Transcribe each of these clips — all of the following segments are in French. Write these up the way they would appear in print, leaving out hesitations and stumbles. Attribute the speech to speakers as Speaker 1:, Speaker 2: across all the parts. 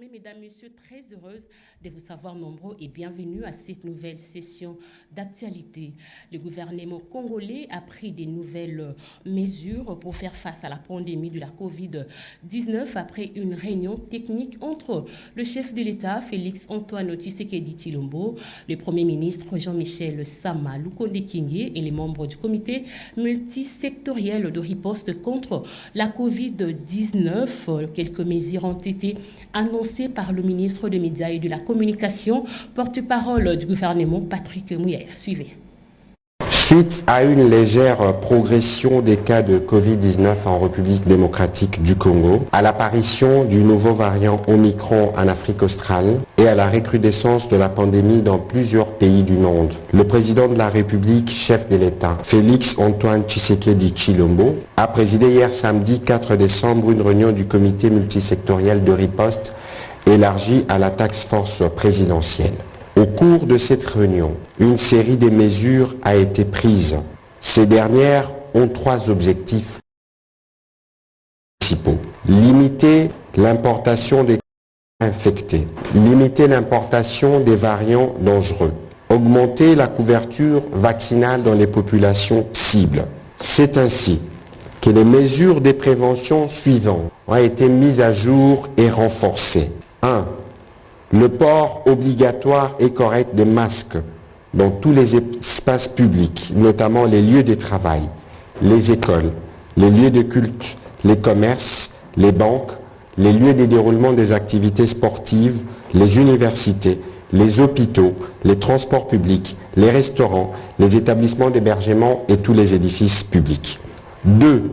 Speaker 1: confirmer, mesdames, messieurs, très heureuse de vous savoir nombreux et bienvenue à cette nouvelle session d'actualité. Le gouvernement congolais a pris des nouvelles mesures pour faire face à la pandémie de la Covid-19 après une réunion technique entre le chef de l'État, Félix-Antoine Tshisekedi Tshilombo, le Premier ministre Jean-Michel Sama Lukonde Kingé et les membres du comité multisectoriel de riposte contre la Covid-19. Quelques mesures ont été annoncées par le ministre des Médias et de la Communication, porte-parole du gouvernement, Patrick Mouyer. Suivez.
Speaker 2: Suite à une légère progression des cas de Covid-19 en République démocratique du Congo, à l'apparition du nouveau variant Omicron en Afrique australe et à la recrudescence de la pandémie dans plusieurs pays du monde, le président de la République, chef de l'État, Félix-Antoine Tshisekedi Tshilombo, a présidé hier samedi 4 décembre une réunion du comité multisectoriel de riposte élargie à la task force présidentielle. Au cours de cette réunion, une série de mesures a été prise. Ces dernières ont trois objectifs principaux. Limiter l'importation des cas infectés, limiter l'importation des variants dangereux, augmenter la couverture vaccinale dans les populations cibles. C'est ainsi que les mesures de prévention suivantes ont été mises à jour et renforcées. 1. Le port obligatoire et correct des masques dans tous les espaces publics, notamment les lieux de travail, les écoles, les lieux de culte, les commerces, les banques, les lieux de déroulement des activités sportives, les universités, les hôpitaux, les transports publics, les restaurants, les établissements d'hébergement et tous les édifices publics. 2.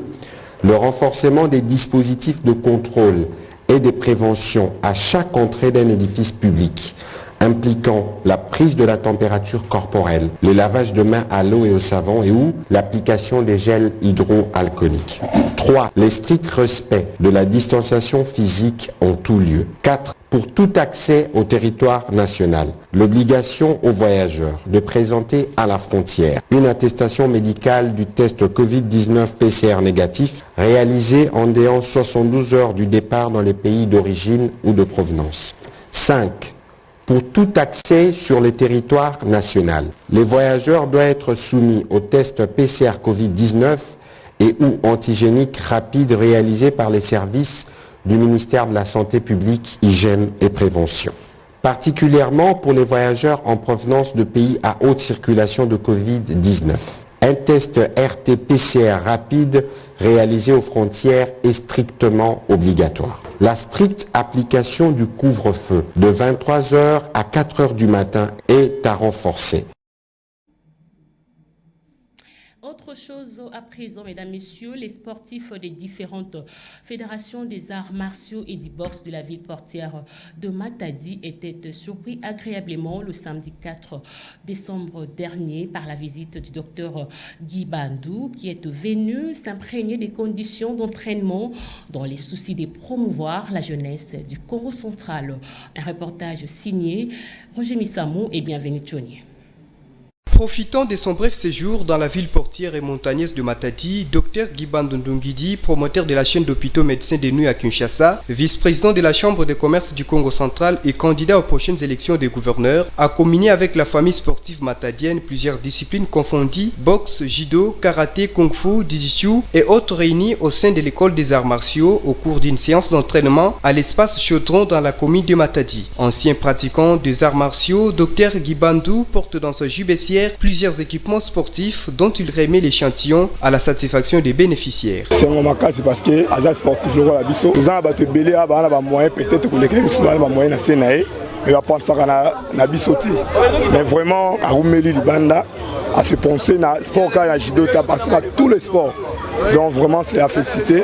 Speaker 2: Le renforcement des dispositifs de contrôle et des préventions à chaque entrée d'un édifice public, impliquant la prise de la température corporelle, le lavage de mains à l'eau et au savon et ou l'application des gels hydroalcooliques. 3. Les stricts respects de la distanciation physique en tout lieu. 4. Pour tout accès au territoire national, l'obligation aux voyageurs de présenter à la frontière une attestation médicale du test Covid-19 PCR négatif réalisé en dehors 72 heures du départ dans les pays d'origine ou de provenance. 5. Pour tout accès sur le territoire national, les voyageurs doivent être soumis au test PCR Covid-19 et ou antigénique rapide réalisé par les services du ministère de la Santé publique, Hygiène et Prévention. Particulièrement pour les voyageurs en provenance de pays à haute circulation de Covid-19. Un test RT-PCR rapide réalisé aux frontières est strictement obligatoire. La stricte application du couvre-feu de 23 h à 4 h du matin est à renforcer.
Speaker 1: Autre chose à présent, mesdames, messieurs, les sportifs des différentes fédérations des arts martiaux et du boxe de la ville portière de Matadi étaient surpris agréablement le samedi 4 décembre dernier par la visite du docteur Guy Bandou qui est venu s'imprégner des conditions d'entraînement dans les soucis de promouvoir la jeunesse du Congo central. Un reportage signé Roger Missamou et bienvenue Tchoni.
Speaker 3: Profitant de son bref séjour dans la ville portière et montagneuse de Matadi, Dr Guy Bandou Ndungidi, promoteur de la chaîne d'hôpitaux médecins de nuit à Kinshasa, vice-président de la Chambre de commerce du Congo central et candidat aux prochaines élections des gouverneurs, a combiné avec la famille sportive matadienne plusieurs disciplines confondues, boxe, judo, karaté, kung-fu, jiu-jitsu et autres réunis au sein de l'école des arts martiaux au cours d'une séance d'entraînement à l'espace Chaudron dans la commune de Matadi. Ancien pratiquant des arts martiaux, Dr Guy Bandou porte dans sa jupe baissière plusieurs équipements sportifs dont il remet l'échantillon à la satisfaction des bénéficiaires.
Speaker 4: C'est un moment parce que les sportifs nous avons belé à moyen peut-être pour lesquels nous avons moyen à Sénaï mais va penser à bisoti mais vraiment à Roumeli Libanda à se penser à sport à judo parce que tous les sports donc vraiment c'est à féliciter.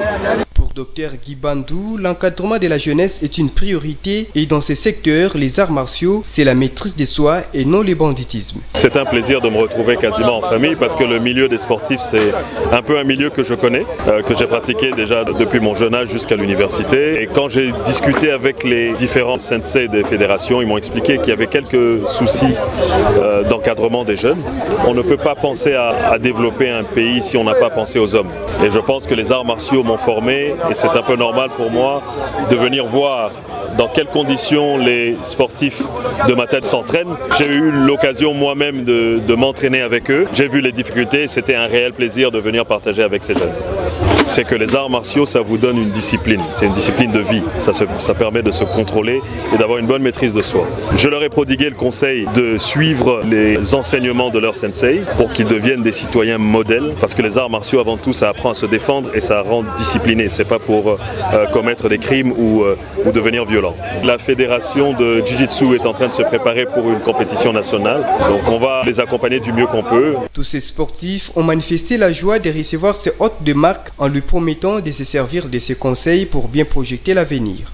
Speaker 3: Pour Dr Guy Bandou, l'encadrement de la jeunesse est une priorité et dans ces secteurs, les arts martiaux, c'est la maîtrise de soi et non le banditisme.
Speaker 5: C'est un plaisir de me retrouver quasiment en famille parce que le milieu des sportifs, c'est un peu un milieu que je connais, que j'ai pratiqué déjà depuis mon jeune âge jusqu'à l'université. Et quand j'ai discuté avec les différents sensei des fédérations, ils m'ont expliqué qu'il y avait quelques soucis d'encadrement des jeunes. On ne peut pas penser à développer un pays si on n'a pas pensé aux hommes. Et je pense que les arts martiaux m'ont formé et c'est un peu normal pour moi de venir voir dans quelles conditions les sportifs de Matadi s'entraînent. J'ai eu l'occasion moi-même de m'entraîner avec eux. J'ai vu les difficultés et c'était un réel plaisir de venir partager avec ces jeunes. C'est que les arts martiaux, ça vous donne une discipline. C'est une discipline de vie. Ça permet de se contrôler et d'avoir une bonne maîtrise de soi. Je leur ai prodigué le conseil de suivre les enseignements de leur sensei pour qu'ils deviennent des citoyens modèles. Parce que les arts martiaux, avant tout, ça apprend à se défendre et ça rend discipliné. C'est pas pour commettre des crimes ou devenir violent. La fédération de Jiu-Jitsu est en train de se préparer pour une compétition nationale. Donc on va les accompagner du mieux qu'on peut.
Speaker 3: Tous ces sportifs ont manifesté la joie de recevoir ces hôtes de marque en lui promettant de se servir de ses conseils pour bien projeter l'avenir.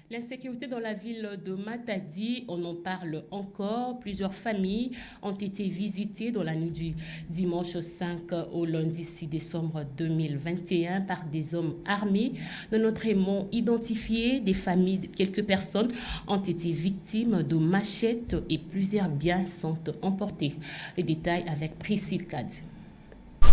Speaker 1: L'insécurité dans la ville de Matadi, on en parle encore. Plusieurs familles ont été visitées dans la nuit du dimanche 5 au lundi 6 décembre 2021 par des hommes armés. De notre aimant identifié, des familles, quelques personnes ont été victimes de machettes et plusieurs biens sont emportés. Les détails avec Priscille Kadi.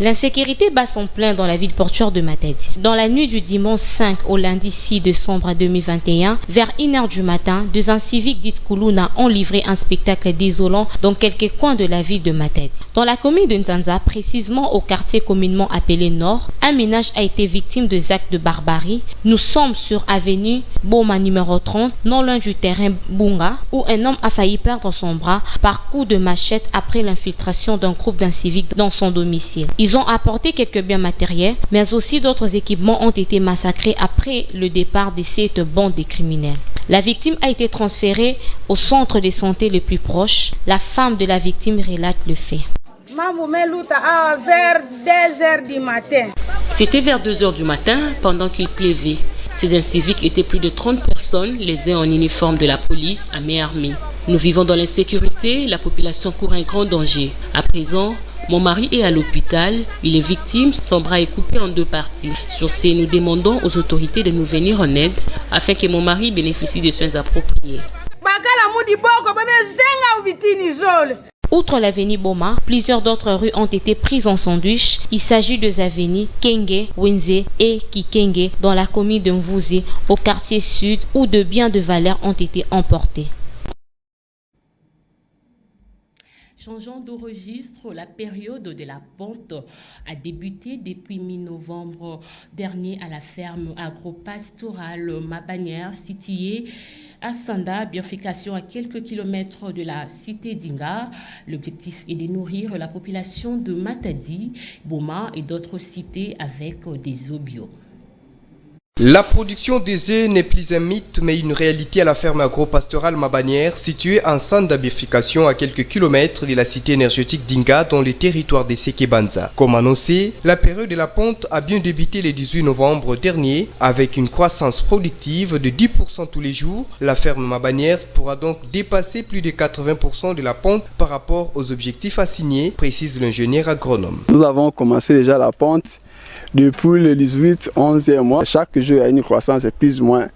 Speaker 6: L'insécurité bat son plein dans la ville portuaire de Matadi. Dans la nuit du dimanche 5 au lundi 6 décembre 2021, vers 1h du matin, deux inciviques dits Koulouna ont livré un spectacle désolant dans quelques coins de la ville de Matadi. Dans la commune de Nzanza, précisément au quartier communément appelé Nord, un ménage a été victime de actes de barbarie. Nous sommes sur avenue Boma numéro 30, non loin du terrain Bunga, où un homme a failli perdre son bras par coup de machette après l'infiltration d'un groupe d'inciviques dans son domicile. Ils ont apporté quelques biens matériels, mais aussi d'autres équipements ont été massacrés après le départ de cette bande de criminels. La victime a été transférée au centre de santé le plus proche. La femme de la victime relate le fait.
Speaker 7: Vers 2h du matin.
Speaker 1: C'était vers 2h du matin pendant qu'il pleuvait. Ces inciviques étaient plus de 30 personnes, les uns en uniforme de la police, à main armée. Nous vivons dans l'insécurité, la population court un grand danger. À présent, mon mari est à l'hôpital, il est victime, son bras est coupé en deux parties. Sur ce, nous demandons aux autorités de nous venir en aide afin que mon mari bénéficie des soins appropriés. Outre l'avenue Boma, plusieurs d'autres rues ont été prises en sandwich. Il s'agit des avenues Kenge, Wenze et Kikenge dans la commune de Mvouzi, au quartier sud, où de biens de valeur ont été emportés. Changeant de registre, la période de la ponte a débuté depuis mi-novembre dernier à la ferme agro-pastorale Mabanière, située à Sanda, bifurcation à quelques kilomètres de la cité d'Inga. L'objectif est de nourrir la population de Matadi, Boma et d'autres cités avec des eaux bio.
Speaker 3: La production des œufs n'est plus un mythe, mais une réalité à la ferme agro-pastorale Mabanière, située en centre d'abification à quelques kilomètres de la cité énergétique d'Inga, dans le territoire de Sekebanza. Comme annoncé, la période de la ponte a bien débuté le 18 novembre dernier, avec une croissance productive de 10% tous les jours. La ferme Mabanière pourra donc dépasser plus de 80% de la ponte par rapport aux objectifs assignés, précise l'ingénieur agronome.
Speaker 4: Nous avons commencé déjà la ponte depuis le 18, 11e mois. Chaque jour, il y a une croissance de plus ou moins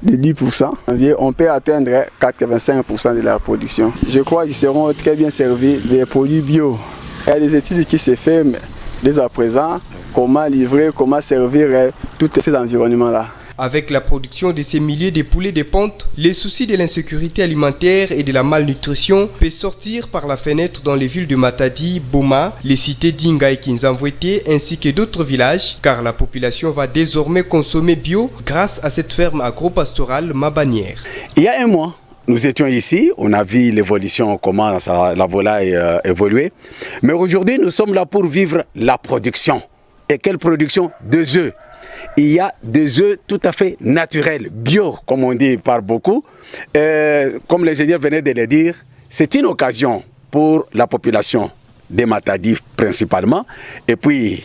Speaker 4: de 10%. On peut atteindre 85% de la production. Je crois qu'ils seront très bien servis des produits bio. Il y a des études qui se font dès à présent, comment livrer, comment servir tout cet environnement-là.
Speaker 3: Avec la production de ces milliers de poulets de ponte, les soucis de l'insécurité alimentaire et de la malnutrition peuvent sortir par la fenêtre dans les villes de Matadi, Boma, les cités d'Inga et Kinzamvouete ainsi que d'autres villages, car la population va désormais consommer bio grâce à cette ferme agro-pastorale Mabanière.
Speaker 8: Il y a un mois, nous étions ici, on a vu l'évolution, comment la volaille évoluer, mais aujourd'hui nous sommes là pour vivre la production. Et quelle production? Des œufs. Il y a des œufs tout à fait naturels, bio, comme on dit par beaucoup. Comme l'ingénieur venait de le dire, c'est une occasion pour la population de Matadi principalement, et puis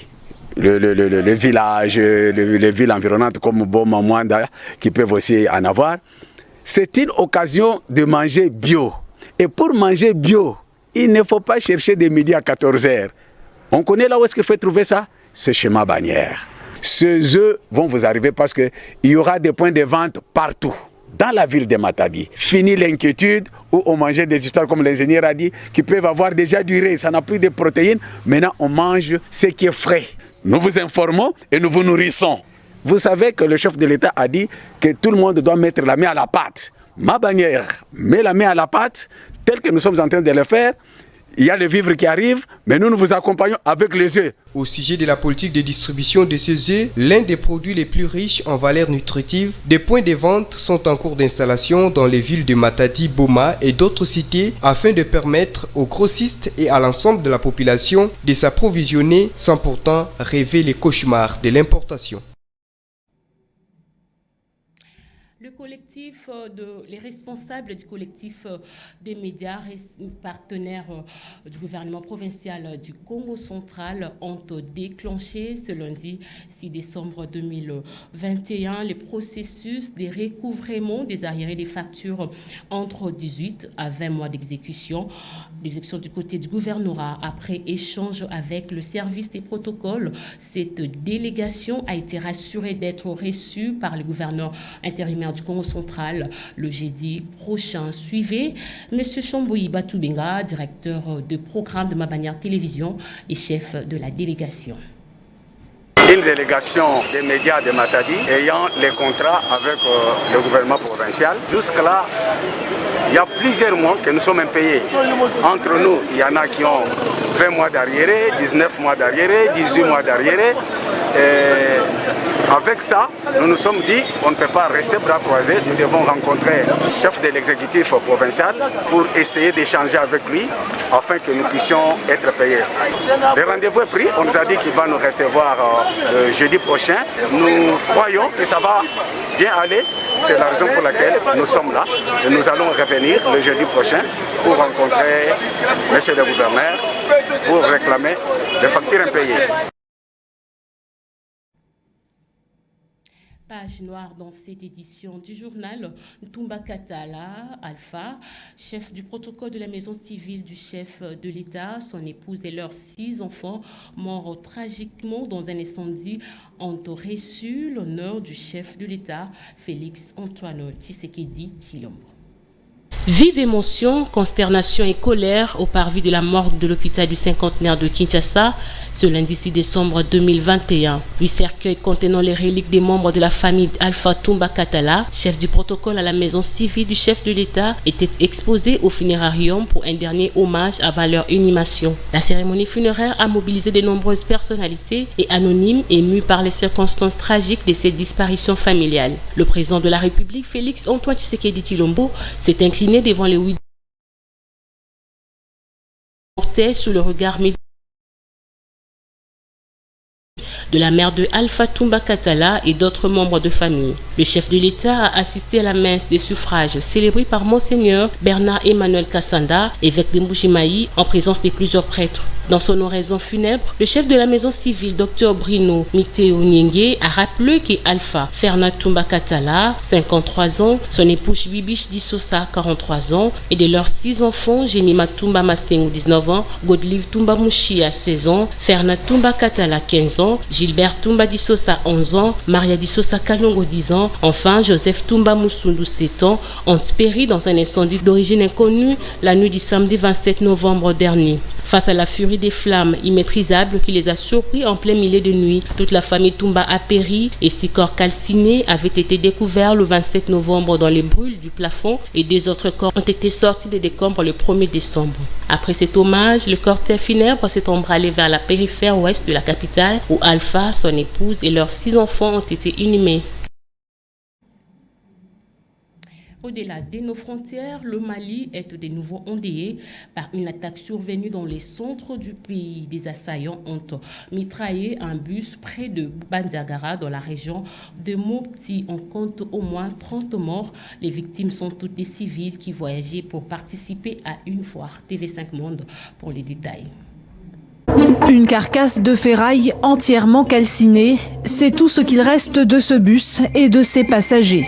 Speaker 8: le village, les villes environnantes comme Boma, Mwanda, qui peuvent aussi en avoir. C'est une occasion de manger bio. Et pour manger bio, il ne faut pas chercher de midi à 14h. On connaît là où est-ce qu'il faut trouver ça? C'est chez Mabanière. Ces œufs vont vous arriver parce qu'il y aura des points de vente partout dans la ville de Matadi. Fini l'inquiétude où on mangeait des histoires comme l'ingénieur a dit qui peuvent avoir déjà duré, ça n'a plus de protéines. Maintenant on mange ce qui est frais. Nous vous informons et nous vous nourrissons. Vous savez que le chef de l'État a dit que tout le monde doit mettre la main à la pâte. Ma bannière met la main à la pâte, tel que nous sommes en train de le faire. Il y a les vivres qui arrivent, mais nous vous accompagnons avec les œufs.
Speaker 3: Au sujet de la politique de distribution de ces œufs, l'un des produits les plus riches en valeurs nutritives, des points de vente sont en cours d'installation dans les villes de Matadi, Boma et d'autres cités afin de permettre aux grossistes et à l'ensemble de la population de s'approvisionner sans pourtant rêver les cauchemars de l'importation.
Speaker 1: Le collectif, les responsables du collectif des médias, partenaires du gouvernement provincial du Congo central, ont déclenché ce lundi 6 décembre 2021 le processus de recouvrement des arriérés des factures entre 18 à 20 mois d'exécution. L'exécution du côté du gouvernorat, après échange avec le service des protocoles, cette délégation a été rassurée d'être reçue par le gouverneur intérimaire du Congo central le jeudi prochain. Suivez M. Chamboui Batoubenga, directeur de programme de Ma Bannière Télévision et chef de la délégation.
Speaker 8: Une délégation des médias de Matadi ayant les contrats avec le gouvernement provincial. Jusque-là, il y a plusieurs mois que nous sommes impayés. Entre nous, il y en a qui ont 20 mois d'arriérés, 19 mois d'arriérés, 18 mois d'arriérés. Avec ça, nous nous sommes dit on ne peut pas rester bras croisés. Nous devons rencontrer le chef de l'exécutif provincial pour essayer d'échanger avec lui afin que nous puissions être payés. Le rendez-vous est pris. On nous a dit qu'il va nous recevoir jeudi prochain. Nous croyons que ça va bien aller. C'est la raison pour laquelle nous sommes là. Et nous allons revenir le jeudi prochain pour rencontrer M. le gouverneur pour réclamer les factures impayées.
Speaker 1: Page noire dans cette édition du journal. Ntumba Katala Alpha, chef du protocole de la maison civile du chef de l'État, son épouse et leurs 6 enfants morts tragiquement dans un incendie ont reçu l'honneur du chef de l'État, Félix Antoine Tshisekedi Tshilombo.
Speaker 6: Vive émotion, consternation et colère au parvis de la morgue de l'hôpital du cinquantenaire de Kinshasa ce lundi 6 décembre 2021. 8 cercueils contenant les reliques des membres de la famille Alpha Ntumba Katala, chef du protocole à la maison civile du chef de l'État, étaient exposés au funérarium pour un dernier hommage avant leur inhumation. La cérémonie funéraire a mobilisé de nombreuses personnalités et anonymes émus par les circonstances tragiques de cette disparition familiale. Le président de la République, Félix Antoine Tshisekedi Tshilombo, s'est incliné devant les 8 portés sous le regard médical de la mère de Alpha Ntumba Katala et d'autres membres de famille. Le chef de l'État a assisté à la messe des suffrages célébrée par Monseigneur Bernard Emmanuel Kassanda, évêque de Mbujimayi, en présence de plusieurs prêtres. Dans son oraison funèbre, le chef de la maison civile, Dr Bruno Miteo Nyenge, a rappelé qu'Alpha Fernand Ntumba Katala, 53 ans, son épouse Bibiche Dissosa, 43 ans, et de leurs 6 enfants, Jenima Ntumba Masengo, 19 ans, Godlive Ntumba Mushia, 16 ans, Fernand Ntumba Katala, 15 ans, Gilbert Ntumba Dissosa, 11 ans, Maria Dissosa Kalongo, 10 ans, enfin Joseph Ntumba Musundu, 7 ans, ont péri dans un incendie d'origine inconnue la nuit du samedi 27 novembre dernier. Face à la furie des flammes immaîtrisables qui les a surpris en plein milieu de nuit, toute la famille Ntumba a péri et 6 corps calcinés avaient été découverts le 27 novembre dans les brûles du plafond et 2 autres corps ont été sortis des décombres le 1er décembre. Après cet hommage, le cortège funèbre s'est emballé vers la périphérie ouest de la capitale où Alpha, son épouse et leurs 6 enfants ont été inhumés.
Speaker 1: Au-delà de nos frontières, le Mali est de nouveau endeuillé par une attaque survenue dans les centres du pays. Des assaillants ont mitraillé un bus près de Bandiagara dans la région de Mopti. On compte au moins 30 morts. Les victimes sont toutes des civils qui voyageaient pour participer à une foire. TV5 Monde pour les détails.
Speaker 9: Une carcasse de ferraille entièrement calcinée, c'est tout ce qu'il reste de ce bus et de ses passagers.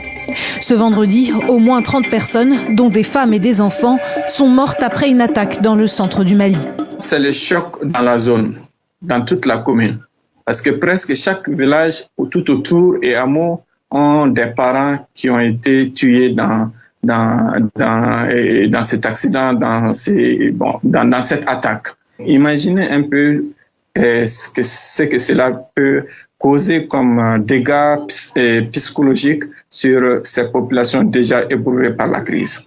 Speaker 9: Ce vendredi, au moins 30 personnes, dont des femmes et des enfants, sont mortes après une attaque dans le centre du Mali.
Speaker 10: C'est le choc dans la zone, dans toute la commune. Parce que presque chaque village tout autour et hameau ont des parents qui ont été tués dans cet accident, dans cette attaque. Imaginez un peu ce que cela peut causer comme dégâts psychologiques sur ces populations déjà éprouvées par la crise.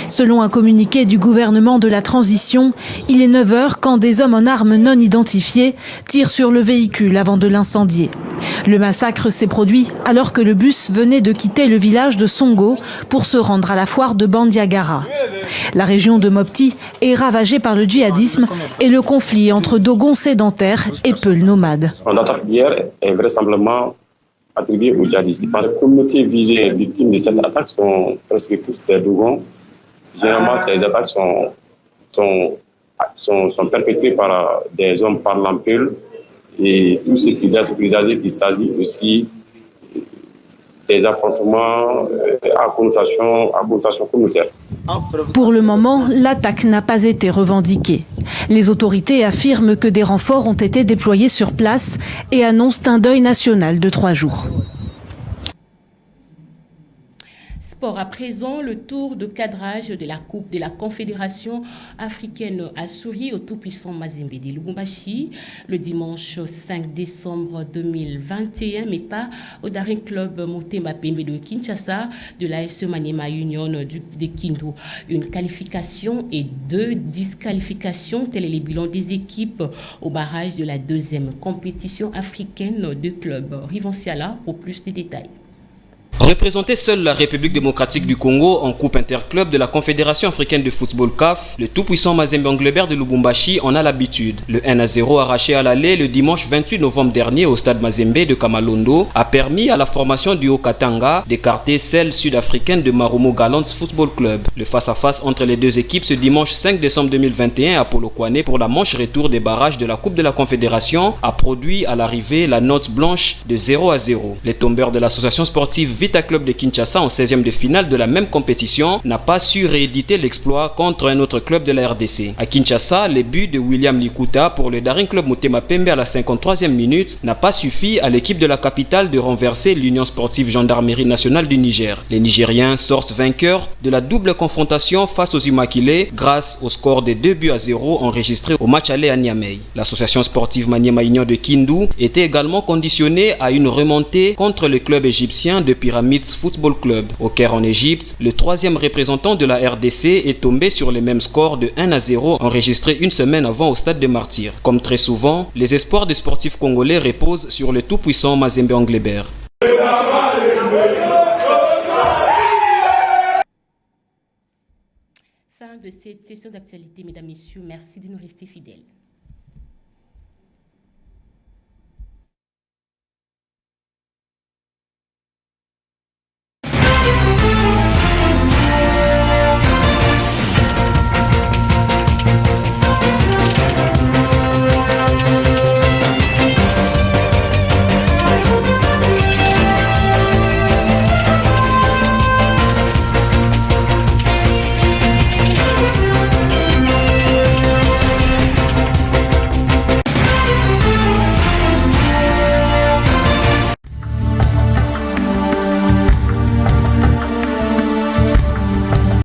Speaker 9: Selon un communiqué du gouvernement de la transition, il est 9 h quand des hommes en armes non identifiés tirent sur le véhicule avant de l'incendier. Le massacre s'est produit alors que le bus venait de quitter le village de Songo pour se rendre à la foire de Bandiagara. La région de Mopti est ravagée par le djihadisme et le conflit entre Dogons sédentaires et Peuls nomades.
Speaker 11: L'attaque d'hier est vraisemblablement attribuée aux djihadistes. Les communautés visées victimes de cette attaque sont presque tous des Dogons. Généralement, ces attaques sont perpétrées par des hommes parlant Peul et tout ce qui laisse présager qu'il s'agit aussi des affrontements à connotation communautaire.
Speaker 9: Pour le moment, l'attaque n'a pas été revendiquée. Les autorités affirment que des renforts ont été déployés sur place et annoncent un deuil national de 3 jours.
Speaker 1: Sport à présent, le tour de cadrage de la Coupe de la Confédération africaine a souri au tout-puissant Mazembe de Lubumbashi le dimanche 5 décembre 2021, mais pas au Daring Club Motema Pembe de Kinshasa de l'AS Maniema Union de Kindu. Une qualification et 2 disqualifications, tel est le bilan des équipes au barrage de la 2e compétition africaine de clubs. Rivanciala pour plus de détails.
Speaker 12: Représenter seule la République démocratique du Congo en Coupe interclub de la Confédération africaine de football CAF, le tout-puissant Mazembe Anglebert de Lubumbashi en a l'habitude. Le 1-0 arraché à l'aller le dimanche 28 novembre dernier au stade Mazembe de Kamalondo a permis à la formation du Haut-Katanga d'écarter celle sud-africaine de Marumo Gallants Football Club. Le face-à-face entre les deux équipes ce dimanche 5 décembre 2021 à Polokwane pour la manche retour des barrages de la Coupe de la Confédération a produit à l'arrivée la note blanche de 0-0. Les tombeurs de l'association sportive Vita Club de Kinshasa en 16e de finale de la même compétition n'a pas su rééditer l'exploit contre un autre club de la RDC. À Kinshasa, les buts de William Likuta pour le Daring Club Motema Pembe à la 53e minute n'a pas suffi à l'équipe de la capitale de renverser l'Union sportive Gendarmerie nationale du Niger. Les Nigériens sortent vainqueurs de la double confrontation face aux Immaculés grâce au score de 2-0 enregistré au match aller à Niamey. L'association sportive Maniema Union de Kindu était également conditionnée à une remontée contre le club égyptien de Pyramids Football Club. Au Caire en Égypte, le 3e représentant de la RDC est tombé sur les mêmes scores de 1-0 enregistrés une semaine avant au stade des Martyrs. Comme très souvent, les espoirs des sportifs congolais reposent sur le tout-puissant Mazembe Anglebert.
Speaker 1: Fin de cette session d'actualité, mesdames, messieurs. Merci de nous rester fidèles.